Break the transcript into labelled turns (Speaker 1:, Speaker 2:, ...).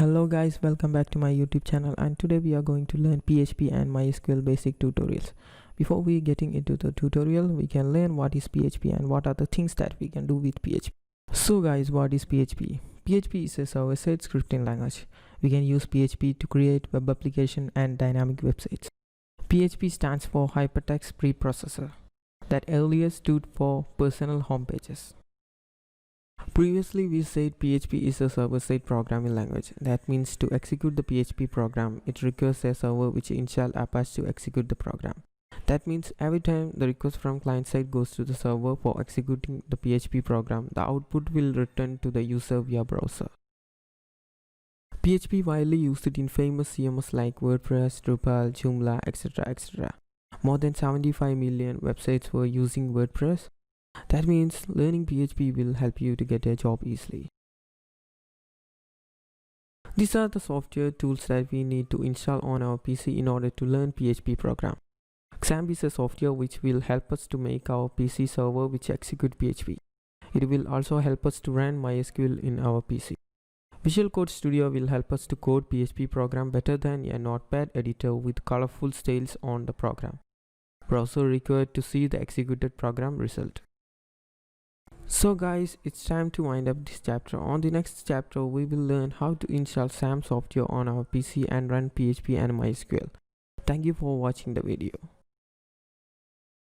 Speaker 1: Hello guys, welcome back to my YouTube channel, and today we are going to learn PHP and MySQL basic tutorials. Before we getting into the tutorial, we can learn what is PHP and what are the things that we can do with PHP. So guys, what is PHP? PHP is a server-side scripting language. We can use PHP to create web application and dynamic websites. PHP stands for Hypertext Preprocessor, that earlier stood for personal home pages. Previously we said PHP is a server-side programming language. That means to execute the PHP program, it requires a server which install Apache to execute the program. That means every time the request from client side goes to the server for executing the PHP program, the output will return to the user via browser. PHP widely used in famous CMS like WordPress, Drupal, Joomla, etc. More than 75 million websites were using WordPress. That means learning PHP will help you to get a job easily. These are the software tools that we need to install on our PC in order to learn PHP program. XAMPP is a software which will help us to make our PC server which execute PHP. It will also help us to run MySQL in our PC. Visual Code Studio will help us to code PHP program better than a notepad editor with colorful styles on the program. Browser required to see the executed program result. So guys, it's time to wind up this chapter. On the next chapter, we will learn how to install SAM software on our PC and run PHP and MySQL. Thank you for watching the video.